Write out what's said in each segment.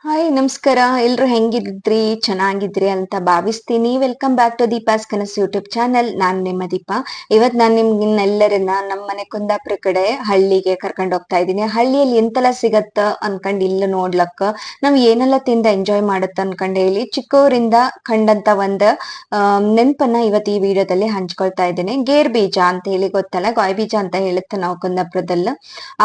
Hi ನಮಸ್ಕಾರ. ಎಲ್ರು ಹೆಂಗಿದ್ರಿ? ಚೆನ್ನಾಗಿದ್ರಿ ಅಂತ ಭಾವಿಸ್ತೀನಿ. ವೆಲ್ಕಮ್ ಬ್ಯಾಕ್ ಟು ದೀಪಾಸ್ ಕನಸು ಯೂಟ್ಯೂಬ್ ಚಾನಲ್. ನಾನ್ ನಿಮ್ಮ ದೀಪ. ಇವತ್ ನಾನ್ ನಿಮ್ಗೆಲ್ಲರನ್ನ ನಮ್ಮ ಮನೆ ಕುಂದಾಪುರ ಕಡೆ ಹಳ್ಳಿಗೆ ಕರ್ಕೊಂಡ್ ಹೋಗ್ತಾ ಇದ್ದೀನಿ. ಹಳ್ಳಿಯಲ್ಲಿ ಎಂತೆಲ್ಲ ಸಿಗತ್ತ ಅನ್ಕೊಂಡ್ ಇಲ್ಲಿ ನೋಡ್ಲಕ್ಕ ನಾವ್ ಏನೆಲ್ಲ ತಿಂದ ಎಂಜಾಯ್ ಮಾಡತ್ತ ಅನ್ಕೊಂಡ್ ಹೇಳಿ ಚಿಕ್ಕವರಿಂದ ಕಂಡಂತ ಒಂದ್ ನೆನ್ಪನ್ನ ಇವತ್ ಈ ವಿಡಿಯೋದಲ್ಲಿ ಹಂಚ್ಕೊಳ್ತಾ ಇದ್ದೀನಿ. ಗೇರ್ ಬೀಜ ಅಂತ ಹೇಳಿ ಗೊತ್ತಲ್ಲ, ಗಾಯ್ ಬೀಜ ಅಂತ ಹೇಳುತ್ತೆ ನಾವು ಕುಂದಾಪುರದಲ್ಲ.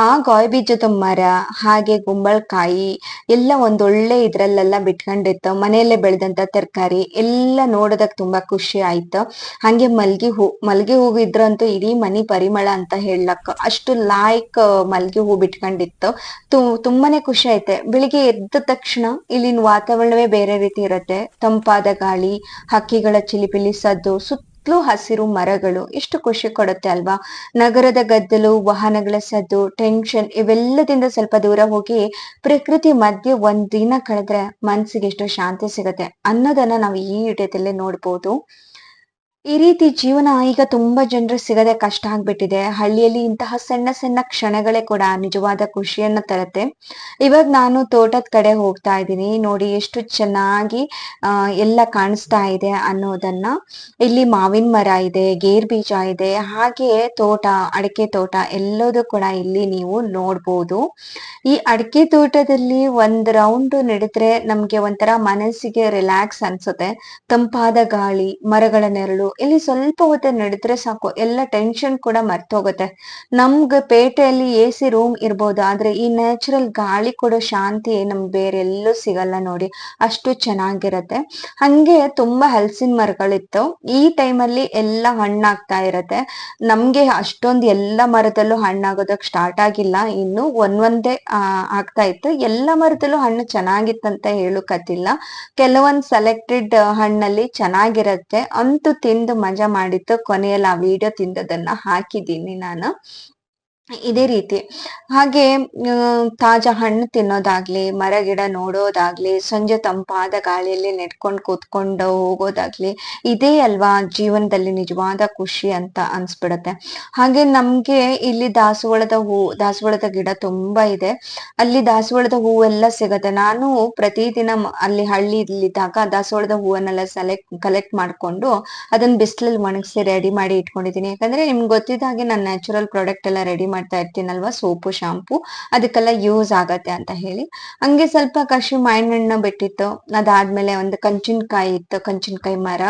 ಆ ಗಾಯ್ ಬೀಜದ ಮರ ಹಾಗೆ ಗುಂಬಳಕಾಯಿ ಎಲ್ಲ ಒಂದೊಳ್ಳೆ ಇದ್ರಲ್ಲೆಲ್ಲ ಬಿಟ್ಕೊಂಡಿತ್ತು. ಮನೆಯಲ್ಲೇ ಬೆಳೆದಂತ ತರಕಾರಿ ಎಲ್ಲ ನೋಡೋದಕ್ ತುಂಬಾ ಖುಷಿ ಆಯ್ತು. ಹಂಗೆ ಮಲ್ಗಿ ಹೂವು ಇದ್ರಂತೂ ಇಡೀ ಮನಿ ಪರಿಮಳ ಅಂತ ಹೇಳಕ್ ಅಷ್ಟು ಲಾಯ್ಕ್ ಮಲ್ಗಿ ಹೂ ಬಿಟ್ಕೊಂಡಿತ್ತು. ತುಂಬಾನೇ ಖುಷಿ ಐತೆ. ಬೆಳಿಗ್ಗೆ ಎದ್ದ ತಕ್ಷಣ ಇಲ್ಲಿನ ವಾತಾವರಣವೇ ಬೇರೆ ರೀತಿ ಇರುತ್ತೆ. ತಂಪಾದ ಗಾಳಿ, ಹಕ್ಕಿಗಳ ಚಿಲಿಪಿಲಿ ಸದ್ದು, ಸುತ್ತಲೂ ಹಸಿರು ಮರಗಳು ಎಷ್ಟು ಖುಷಿ ಕೊಡುತ್ತೆ ಅಲ್ವಾ. ನಗರದ ಗದ್ದಲು, ವಾಹನಗಳ ಸದ್ದು, ಟೆನ್ಷನ್ ಇವೆಲ್ಲದಿಂದ ಸ್ವಲ್ಪ ದೂರ ಹೋಗಿ ಪ್ರಕೃತಿ ಮಧ್ಯೆ ಒಂದ್ ದಿನ ಕಳೆದ್ರೆ ಮನ್ಸಿಗೆ ಎಷ್ಟು ಶಾಂತಿ ಸಿಗತ್ತೆ ಅನ್ನೋದನ್ನ ನಾವು ಈ ವಿಡಿಯೋದಲ್ಲೇ ನೋಡ್ಬೋದು. ಈ ರೀತಿ ಜೀವನ ಈಗ ತುಂಬಾ ಜನರು ಸಿಗದೆ ಕಷ್ಟ ಆಗ್ಬಿಟ್ಟಿದೆ. ಹಳ್ಳಿಯಲ್ಲಿ ಇಂತಹ ಸಣ್ಣ ಸಣ್ಣ ಕ್ಷಣಗಳೇ ಕೂಡ ನಿಜವಾದ ಖುಷಿಯನ್ನ ತರತ್ತೆ. ಇವಾಗ ನಾನು ತೋಟದ ಕಡೆ ಹೋಗ್ತಾ ಇದ್ದೀನಿ. ನೋಡಿ ಎಷ್ಟು ಚೆನ್ನಾಗಿ ಎಲ್ಲ ಕಾಣಿಸ್ತಾ ಇದೆ ಅನ್ನೋದನ್ನ. ಇಲ್ಲಿ ಮಾವಿನ ಮರ ಇದೆ, ಗೇರ್ ಬೀಜ ಇದೆ, ಹಾಗೆ ತೋಟ, ಅಡಿಕೆ ತೋಟ ಎಲ್ಲದೂ ಕೂಡ ಇಲ್ಲಿ ನೀವು ನೋಡ್ಬೋದು. ಈ ಅಡಿಕೆ ತೋಟದಲ್ಲಿ ಒಂದ್ ರೌಂಡ್ ನಡೆದ್ರೆ ನಮ್ಗೆ ಒಂಥರ ಮನಸ್ಸಿಗೆ ರಿಲ್ಯಾಕ್ಸ್ ಅನ್ಸುತ್ತೆ. ತಂಪಾದ ಗಾಳಿ, ಮರಗಳ ನೆರಳು, ಇಲ್ಲಿ ಸ್ವಲ್ಪ ಹೊತ್ತು ನಡೆದ್ರೆ ಸಾಕು ಎಲ್ಲ ಟೆನ್ಷನ್ ಕೂಡ ಮರ್ತೋಗುತ್ತೆ. ನಮ್ಗೆ ಪೇಟೆಯಲ್ಲಿ ಎ.ಸಿ ರೂಮ್ ಇರ್ಬೋದು, ಆದ್ರೆ ಈ ನ್ಯಾಚುರಲ್ ಗಾಳಿ ಕೊಡೋ ಶಾಂತಿ ನಮ್ಗೆ ಬೇರೆ ಎಲ್ಲೂ ಸಿಗಲ್ಲ ನೋಡಿ. ಅಷ್ಟು ಚೆನ್ನಾಗಿರತ್ತೆ. ಹಂಗೆ ತುಂಬಾ ಹಲಸಿನ ಮರಗಳಿತ್ತು. ಈ ಟೈಮಲ್ಲಿ ಎಲ್ಲ ಹಣ್ಣಾಗ್ತಾ ಇರತ್ತೆ. ನಮ್ಗೆ ಅಷ್ಟೊಂದು ಎಲ್ಲ ಮರದಲ್ಲೂ ಹಣ್ಣಾಗೋದಕ್ ಸ್ಟಾರ್ಟ್ ಆಗಿಲ್ಲ, ಇನ್ನು ಒಂದೊಂದೇ ಆಗ್ತಾ ಇತ್ತು. ಎಲ್ಲ ಮರದಲ್ಲೂ ಹಣ್ಣು ಚೆನ್ನಾಗಿತ್ತಂತ ಹೇಳೋಕತ್ತಿಲ್ಲ. ಕೆಲವೊಂದ್ ಸೆಲೆಕ್ಟೆಡ್ ಹಣ್ಣಲ್ಲಿ ಚೆನ್ನಾಗಿರತ್ತೆ. ಅಂತೂ ತಿಂದು ಮಜಾ ಮಾಡಿತ್ತು. ಕೊನೆಯಲ್ಲಿ ಆ ವಿಡಿಯೋ ತಿಂದದನ್ನ ಹಾಕಿದ್ದೀನಿ ನಾನು. ಇದೇ ರೀತಿ ಹಾಗೆ ತಾಜಾ ಹಣ್ಣು ತಿನ್ನೋದಾಗ್ಲಿ, ಮರ ಗಿಡ ನೋಡೋದಾಗ್ಲಿ, ಸಂಜೆ ತಂಪಾದ ಗಾಳಿಯಲ್ಲಿ ನೆಡ್ಕೊಂಡು ಕೂತ್ಕೊಂಡು ಹೋಗೋದಾಗ್ಲಿ, ಇದೇ ಅಲ್ವಾ ಜೀವನದಲ್ಲಿ ನಿಜವಾದ ಖುಷಿ ಅಂತ ಅನ್ಸ್ಬಿಡತ್ತೆ. ಹಾಗೆ ನಮ್ಗೆ ಇಲ್ಲಿ ದಾಸವಾಳದ ಗಿಡ ತುಂಬಾ ಇದೆ. ಅಲ್ಲಿ ದಾಸವಾಳದ ಹೂವೆಲ್ಲ ಸಿಗತ್ತೆ. ನಾನು ಪ್ರತಿದಿನ ಅಲ್ಲಿ ಹಳ್ಳಿಲಿದ್ದಾಗ ದಾಸವಾಳದ ಹೂವನ್ನೆಲ್ಲ ಕಲೆಕ್ಟ್ ಮಾಡ್ಕೊಂಡು ಅದನ್ನ ಬಿಸಿಲಲ್ಲಿ ಒಣಗಿಸಿ ರೆಡಿ ಮಾಡಿ ಇಟ್ಕೊಂಡಿದ್ದೀನಿ. ಯಾಕಂದ್ರೆ ನಿಮ್ಗೆ ಗೊತ್ತಿದ್ದ ಹಾಗೆ ನಾನು ನ್ಯಾಚುರಲ್ ಪ್ರಾಡಕ್ಟ್ ಎಲ್ಲ ರೆಡಿ ಮಾಡ್ತಾ ಇರ್ತೀನಲ್ವಾ, ಸೋಪು, ಶಾಂಪು, ಅದಕ್ಕೆಲ್ಲ ಯೂಸ್ ಆಗತ್ತೆ ಅಂತ ಹೇಳಿ. ಹಂಗೆ ಸ್ವಲ್ಪ ಕಷಿ ಮಾವಿನ ಹಣ್ಣು ಬಿಟ್ಟಿತ್ತು. ಅದಾದ್ಮೇಲೆ ಒಂದು ಕಂಚಿನಕಾಯಿ ಇತ್ತು, ಕಂಚಿನಕಾಯಿ ಮರ.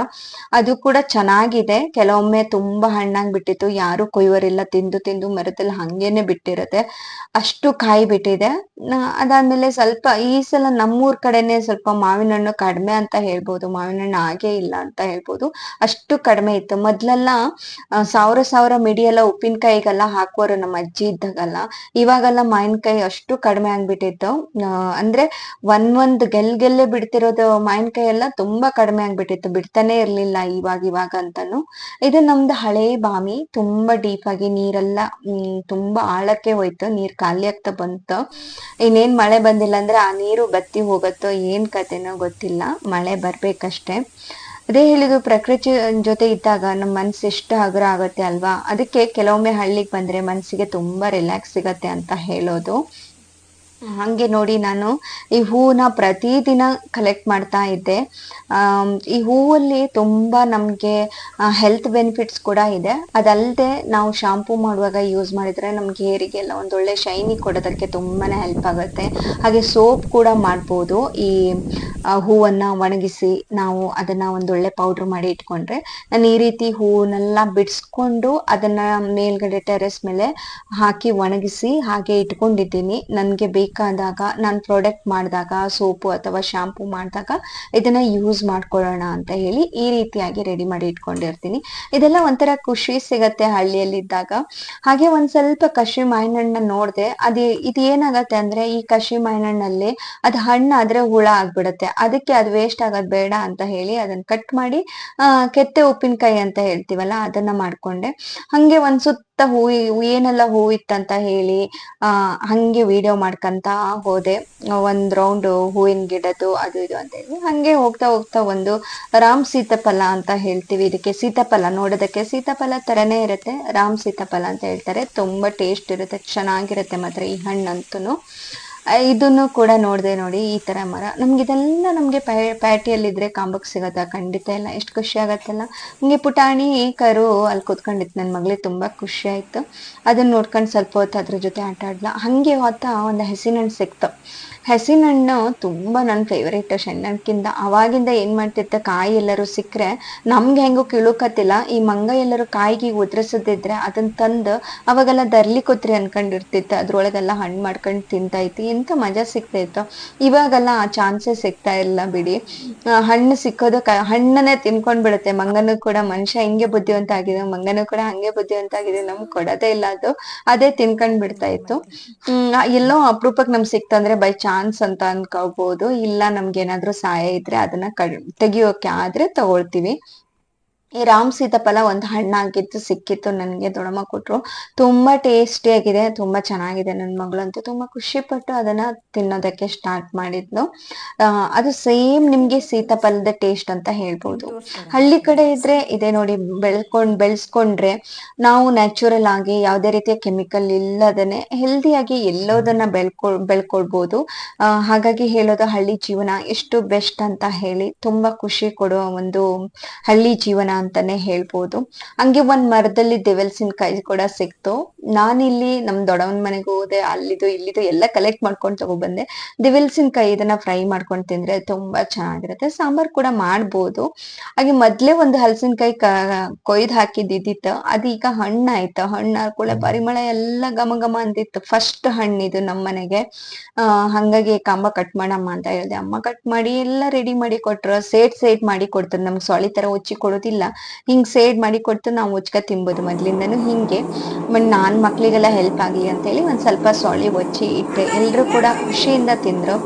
ಅದು ಕೂಡ ಚೆನ್ನಾಗಿದೆ. ಕೆಲವೊಮ್ಮೆ ತುಂಬಾ ಹಣ್ಣಾಗಿ ಬಿಟ್ಟಿತ್ತು. ಯಾರು ಕೊಯ್ಯೋರಿಲ್ಲ, ತಿಂದು ತಿಂದು ಮರದಲ್ಲಿ ಹಂಗೇನೆ ಬಿಟ್ಟಿರತ್ತೆ. ಅಷ್ಟು ಕಾಯಿ ಬಿಟ್ಟಿದೆ. ಅದಾದ್ಮೇಲೆ ಸ್ವಲ್ಪ ಈ ಸಲ ನಮ್ಮೂರ್ ಕಡೆನೆ ಸ್ವಲ್ಪ ಮಾವಿನ ಹಣ್ಣು ಕಡಿಮೆ ಅಂತ ಹೇಳ್ಬೋದು. ಮಾವಿನ ಹಣ್ಣು ಹಾಗೆ ಇಲ್ಲ ಅಂತ ಹೇಳ್ಬೋದು. ಅಷ್ಟು ಕಡಿಮೆ ಇತ್ತು. ಮೊದ್ಲೆಲ್ಲ ಸಾವಿರ ಮಿಡಿ ಎಲ್ಲ ಉಪ್ಪಿನಕಾಯಿಗೆಲ್ಲ ಹಾಕುವರು ನಮ್ಮ ಅಜ್ಜಿ ಇದ್ದಾಗಲ್ಲ. ಇವಾಗೆಲ್ಲ ಮಾವಿನಕಾಯಿ ಅಷ್ಟು ಕಡಿಮೆ ಆಗ್ಬಿಟ್ಟಿತ್ತು. ಅಂದ್ರೆ ಒಂದೊಂದ್ ಗೆಲ್ಲೆ ಬಿಡ್ತಿರೋದು ಮಾವಿನಕಾಯಿ ಎಲ್ಲ ತುಂಬಾ ಕಡಿಮೆ ಆಗ್ಬಿಟ್ಟಿತ್ತು. ಬಿಡ್ತಾನೆ ಇರ್ಲಿಲ್ಲ ಇವಾಗ ಅಂತಾನು. ಇದು ನಮ್ದು ಹಳೆ ಬಾವಿ. ತುಂಬಾ ಡೀಪ್ ಆಗಿ ನೀರೆಲ್ಲ ತುಂಬಾ ಆಳಕ್ಕೆ ಹೋಯ್ತು. ನೀರ್ ಖಾಲಿ ಆಗ್ತಾ ಬಂತು. ಇನ್ನೇನ್ ಮಳೆ ಬಂದಿಲ್ಲ ಅಂದ್ರೆ ಆ ನೀರು ಬತ್ತಿ ಹೋಗತ್ತೋ ಏನ್ ಕತೆನೋ ಗೊತ್ತಿಲ್ಲ. ಮಳೆ ಬರ್ಬೇಕಷ್ಟೇ. ಅದೇ ಹೇಳಿದು, ಪ್ರಕೃತಿ ಜೊತೆ ಇದ್ದಾಗ ನಮ್ಮ ಮನ್ಸು ಎಷ್ಟು ಹಗುರ ಆಗತ್ತೆ ಅಲ್ವಾ. ಅದಕ್ಕೆ ಕೆಲವೊಮ್ಮೆ ಹಳ್ಳಿಗೆ ಬಂದ್ರೆ ಮನ್ಸಿಗೆ ತುಂಬಾ ರಿಲ್ಯಾಕ್ಸ್ ಸಿಗತ್ತೆ ಅಂತ ಹೇಳೋದು. ಹಂಗೆ ನೋಡಿ, ನಾನು ಈ ಹೂವನ್ನ ಪ್ರತಿದಿನ ಕಲೆಕ್ಟ್ ಮಾಡ್ತಾ ಇದ್ದೆ. ಈ ಹೂವಲ್ಲಿ ತುಂಬಾ ನಮ್ಗೆ ಹೆಲ್ತ್ ಬೆನಿಫಿಟ್ಸ್ ಕೂಡ ಇದೆ. ಅದಲ್ಲದೆ ನಾವು ಶಾಂಪೂ ಮಾಡುವಾಗ ಯೂಸ್ ಮಾಡಿದ್ರೆ ನಮ್ಗೆ ಹೇರಿಗೆಲ್ಲ ಒಂದೊಳ್ಳೆ ಶೈನಿ ಕೊಡೋದಕ್ಕೆ ತುಂಬಾನೇ ಹೆಲ್ಪ್ ಆಗುತ್ತೆ. ಹಾಗೆ ಸೋಪ್ ಕೂಡ ಮಾಡ್ಬೋದು. ಈ ಹೂವನ್ನ ಒಣಗಿಸಿ ನಾವು ಅದನ್ನ ಒಂದೊಳ್ಳೆ ಪೌಡರ್ ಮಾಡಿ ಇಟ್ಕೊಂಡ್ರೆ, ನಾನು ಈ ರೀತಿ ಹೂವನ್ನೆಲ್ಲ ಬಿಡಿಸ್ಕೊಂಡು ಅದನ್ನ ಮೇಲ್ಗಡೆ ಟೆರೆಸ್ ಮೇಲೆ ಹಾಕಿ ಒಣಗಿಸಿ ಹಾಗೆ ಇಟ್ಕೊಂಡಿದ್ದೀನಿ. ನನ್ಗೆ ಬೇಕಾದಾಗ ನಾನು ಪ್ರಾಡಕ್ಟ್ ಮಾಡಿದಾಗ, ಸೋಪು ಅಥವಾ ಶಾಂಪೂ ಮಾಡಿದಾಗ ಇದನ್ನ ಯೂಸ್ ಮಾಡ್ಕೊಳ್ಳೋಣ ಅಂತ ಹೇಳಿ ಈ ರೀತಿಯಾಗಿ ರೆಡಿ ಮಾಡಿ ಇಟ್ಕೊಂಡಿರ್ತೀನಿ. ಇದೆಲ್ಲ ಒಂಥರ ಖುಷಿ ಸಿಗತ್ತೆ ಹಳ್ಳಿಯಲ್ಲಿದ್ದಾಗ. ಹಾಗೆ ಒಂದ್ ಸ್ವಲ್ಪ ಕಷಿ ಮಾವಿನ ಹಣ್ಣನ್ನ ನೋಡ್ದೆ. ಇದು ಏನಾಗತ್ತೆ ಅಂದ್ರೆ, ಈ ಕಷಿ ಮಾವಿನ ಹಣ್ಣಲ್ಲಿ ಅದು ಹಣ್ಣಾದ್ರೆ ಹುಳ ಆಗ್ಬಿಡತ್ತೆ. ಅದಕ್ಕೆ ಅದು ವೇಸ್ಟ್ ಆಗೋದ್ ಬೇಡ ಅಂತ ಹೇಳಿ ಅದನ್ನ ಕಟ್ ಮಾಡಿ ಕೆತ್ತೆ ಉಪ್ಪಿನಕಾಯಿ ಅಂತ ಹೇಳ್ತೀವಲ್ಲ, ಅದನ್ನ ಮಾಡ್ಕೊಂಡೆ. ಹಂಗೆ ಒಂದ್ ಸುತ್ತ ಏನೆಲ್ಲ ಹೂವಿತ್ತಂತ ಹೇಳಿ ಹಂಗೆ ವಿಡಿಯೋ ಮಾಡ್ಕಂತ ಹೋದೆ. ಒಂದ್ ರೌಂಡ್ ಹೂವಿನ ಗಿಡದ್ದು ಅದು ಇದು ಅಂತ ಹೇಳಿ ಹಂಗೆ ಹೋಗ್ತಾ ಹೋಗ್ತಾ ಒಂದು ರಾಮ್ ಸೀತಾಫಲ ಅಂತ ಹೇಳ್ತೀವಿ ಇದಕ್ಕೆ. ಸೀತಾಫಲ ನೋಡೋದಕ್ಕೆ ಸೀತಾಫಲ ತರನೇ ಇರುತ್ತೆ. ರಾಮ್ ಸೀತಾಫಲ ಅಂತ ಹೇಳ್ತಾರೆ. ತುಂಬಾ ಟೇಸ್ಟ್ ಇರುತ್ತೆ, ಚೆನ್ನಾಗಿರುತ್ತೆ ಮಾತ್ರ ಈ ಹಣ್ಣಂತೂ. ಇದನ್ನು ಕೂಡ ನೋಡಿದೆ ನೋಡಿ, ಈ ತರ ಮರ ನಮ್ಗಿದೆಲ್ಲ ನಮ್ಗೆ ಪ್ಯಾಟಿಯಲ್ಲಿದ್ರೆ ಕಾಂಬಕ್ ಸಿಗತ್ತಾ? ಖಂಡಿತ ಇಲ್ಲ. ಎಷ್ಟು ಖುಷಿ ಆಗತ್ತಲ್ಲ. ನಮ್ಗೆ ಪುಟಾಣಿ ಕರು ಅಲ್ಲಿ ಕೂತ್ಕೊಂಡಿತ್ತು, ನನ್ನ ಮಗಳಿಗೆ ತುಂಬಾ ಖುಷಿ ಆಯ್ತು. ಅದನ್ನ ನೋಡ್ಕೊಂಡು ಸ್ವಲ್ಪ ಹೊತ್ತು ಅದ್ರ ಜೊತೆ ಆಟ ಆಡ್ಲಾ. ಹಂಗೆ ಹೊತ್ತ ಒಂದು ಹಣ್ಣು ಸಿಕ್ತು. ಹಣ್ಣು ತುಂಬಾ ನನ್ನ ಫೇವರೇಟ್. ಶಣ್ಣಕ್ಕಿಂತ ಅವಾಗಿಂದ ಏನ್ ಮಾಡ್ತಿತ್ತ, ಕಾಯಿ ಎಲ್ಲರೂ ಸಿಕ್ಕರೆ ನಮ್ಗೆ ಹೆಂಗು ಕಿಳುಕತ್ತಿಲ್ಲ, ಈ ಮಂಗ ಎಲ್ಲರೂ ಕಾಯಿಗೆ ಉದ್ರಸದಿದ್ರೆ ಅದನ್ನ ತಂದು ಅವಾಗೆಲ್ಲ ದರ್ಲಿಕೊತ್ರಿ ಅನ್ಕೊಂಡಿರ್ತಿತ್ತು, ಅದ್ರೊಳಗೆಲ್ಲ ಹಣ್ಣು ಮಾಡ್ಕೊಂಡು ತಿಂತಾ ಇತ್ತು. ಎಂತ ಮಜಾ ಸಿಗ್ತಾ ಇತ್ತು. ಇವಾಗೆಲ್ಲ ಆ ಚಾನ್ಸಸ್ ಸಿಗ್ತಾ ಇಲ್ಲ ಬಿಡಿ. ಹಣ್ಣು ಸಿಕ್ಕೋದು ಹಣ್ಣನ್ನೇ ತಿನ್ಕೊಂಡ್ ಬಿಡುತ್ತೆ. ಮಂಗನು ಕೂಡ, ಮನುಷ್ಯ ಹಿಂಗೆ ಬುದ್ಧಿವಂತ ಆಗಿದೆ, ಮಂಗನು ಕೂಡ ಹಂಗೆ ಬುದ್ಧಿವಂತ ಆಗಿದೆ. ನಮ್ಗೆ ಕೊಡೋದೇ ಇಲ್ಲ ಅದು, ಅದೇ ತಿನ್ಕೊಂಡ್ ಬಿಡ್ತಾ ಇತ್ತು. ಎಲ್ಲೋ ಅಪರೂಪಕ್ಕೆ ನಮ್ಗೆ ಸಿಕ್ತಂದ್ರೆ ಬೈ ಚಾನ್ಸ್ ಅಂತ ಅನ್ಕೋಬಹುದು. ಇಲ್ಲ ನಮ್ಗೆ ಏನಾದ್ರು ಸಹಾಯ ಇದ್ರೆ ಅದನ್ನ ತೆಗಿಯೋಕೆ ಆದ್ರೆ ತಗೊಳ್ತೀವಿ. ಈ ರಾಮ್ ಸೀತಾಫಲ ಒಂದು ಹಣ್ಣಾಗಿತ್ತು, ಸಿಕ್ಕಿತ್ತು ನನಗೆ, ದೊಡ್ಡಮ್ಮ ಕೊಟ್ರು. ತುಂಬಾ ಟೇಸ್ಟಿ ಆಗಿದೆ, ತುಂಬಾ ಚೆನ್ನಾಗಿದೆ. ನನ್ನ ಮಗಳಂತೂ ತುಂಬಾ ಖುಷಿ ಪಟ್ಟು ಅದನ್ನ ತಿನ್ನೋದಕ್ಕೆ ಸ್ಟಾರ್ಟ್ ಮಾಡಿದ್ಲು. ಅದು ಸೇಮ್ ನಿಮ್ಗೆ ಸೀತಾಫಲದ ಟೇಸ್ಟ್ ಅಂತ ಹೇಳ್ಬೋದು. ಹಳ್ಳಿ ಕಡೆ ಇದ್ರೆ ಇದೆ ನೋಡಿ, ಬೆಳೆಸ್ಕೊಂಡ್ರೆ ನಾವು ನ್ಯಾಚುರಲ್ ಆಗಿ ಯಾವುದೇ ರೀತಿಯ ಕೆಮಿಕಲ್ ಇಲ್ಲದನೆ ಹೆಲ್ದಿಯಾಗಿ ಎಲ್ಲೋದನ್ನ ಬೆಳ್ಕೊಳ್ಬಹುದು. ಹಾಗಾಗಿ ಹೇಳೋದು, ಹಳ್ಳಿ ಜೀವನ ಎಷ್ಟು ಬೆಸ್ಟ್ ಅಂತ ಹೇಳಿ. ತುಂಬಾ ಖುಷಿ ಕೊಡುವ ಒಂದು ಹಳ್ಳಿ ಜೀವನ ಅಂತಾನೆ ಹೇಳ್ಬೋದು. ಹಂಗೆ ಒಂದ್ ಮರದಲ್ಲಿ ಕಾಯಿ ಕೂಡ ಸಿಕ್ತು. ನಾನಿಲ್ಲಿ ನಮ್ ದೊಡ್ಡವನ್ ಮನೆಗೆ ಹೋದೆ, ಅಲ್ಲಿದು ಇಲ್ಲಿದು ಎಲ್ಲ ಕಲೆಕ್ಟ್ ಮಾಡ್ಕೊಂಡು ತಗೊಬಂದೆ. ಕಾಯಿ ಇದನ್ನ ಫ್ರೈ ಮಾಡ್ಕೊಂಡು ತಿಂದ್ರೆ ತುಂಬಾ ಚೆನ್ನಾಗಿರುತ್ತೆ. ಸಾಂಬಾರ್ ಕೂಡ ಮಾಡ್ಬೋದು. ಹಾಗೆ ಮೊದ್ಲೇ ಒಂದು ಹಲಸಿನಕಾಯಿ ಕೊಯ್ದು ಹಾಕಿದ್ದಿತ್ತು, ಅದೀಗ ಹಣ್ಣಾಯ್ತು. ಹಣ್ಣಾದ್ಕೂಳೆ ಪರಿಮಳ ಎಲ್ಲ ಘಮ ಘಮ ಅಂತಿತ್ತು. ಫಸ್ಟ್ ಹಣ್ಣಿದು ನಮ್ಮನೆಗೆ. ಹಂಗಾಗಿ ಕಂಬ ಕಟ್ ಮಾಡಮ್ಮ ಅಂತ ಹೇಳ್ದೆ. ಅಮ್ಮ ಕಟ್ ಮಾಡಿ ಎಲ್ಲ ರೆಡಿ ಮಾಡಿ ಕೊಟ್ರು. ಸೇಡ್ ಮಾಡಿ ಕೊಡ್ತಾರೆ, ನಮ್ಗೆ ಸೊಳಿ ತರ ಉಚ್ಚಿ ಕೊಡೋದಿಲ್ಲ. ಹಿಂಗ್ ಸೇಡ್ ಮಾಡಿ ಕೊಟ್ಟು ನಾವು ಉಚ್ಕ ತಿನ್ಬೋದು ಮೊದ್ಲಿಂದನು ಹಿಂಗೆ. ನಾನ್ ಮಕ್ಳಿಗೆಲ್ಲ ಹೆಲ್ಪ್ ಆಗ್ಲಿ ಅಂತ ಹೇಳಿ ಒಂದ್ ಸ್ವಲ್ಪ ಸೊಳಿ ಒಚ್ಚಿ ಇಟ್ಟೆ. ಎಲ್ರು ಕೂಡ ಖುಷಿಯಿಂದ ತಿಂದ್ರು.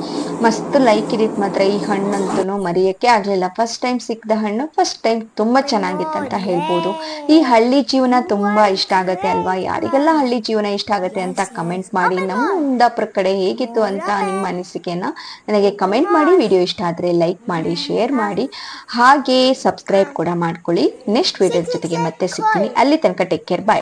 ಮಸ್ತ್ ಲೈಕ್ ಇದಿತ್ ಮಾತ್ರ. ಈ ಹಣ್ಣಂತೂ ಮರಿಯಕ್ಕೆ ಆಗ್ಲಿಲ್ಲ. ಫಸ್ಟ್ ಟೈಮ್ ಸಿಕ್ದ ಹಣ್ಣು, ಫಸ್ಟ್ ಟೈಮ್ ತುಂಬಾ ಚೆನ್ನಾಗಿತ್ತಂತ ಹೇಳ್ಬೋದು. ಈ ಹಳ್ಳಿ ಜೀವನ ತುಂಬಾ ಇಷ್ಟ ಆಗತ್ತೆ ಅಲ್ವಾ? ಯಾರಿಗೆಲ್ಲ ಹಳ್ಳಿ ಜೀವನ ಇಷ್ಟ ಆಗತ್ತೆ ಅಂತ ಕಮೆಂಟ್ ಮಾಡಿ. ನಮ್ಮ ಕುಂದಾಪುರ ಕಡೆ ಹೇಗಿತ್ತು ಅಂತ ನಿಮ್ಮ ಅನಿಸಿಕೆನ ನನಗೆ ಕಮೆಂಟ್ ಮಾಡಿ. ವಿಡಿಯೋ ಇಷ್ಟ ಆದ್ರೆ ಲೈಕ್ ಮಾಡಿ, ಶೇರ್ ಮಾಡಿ, ಹಾಗೆ ಸಬ್ಸ್ಕ್ರೈಬ್ ಕೂಡ ಮಾಡ್ಕೊಳ್ಳಿ. ನೆಕ್ಸ್ಟ್ ವಿಡಿಯೋ ಜೊತೆಗೆ ಮತ್ತೆ ಸಿಗ್ತೀನಿ. ಅಲ್ಲಿ ತನಕ ಟೇಕ್ ಕೇರ್, ಬಾಯ್.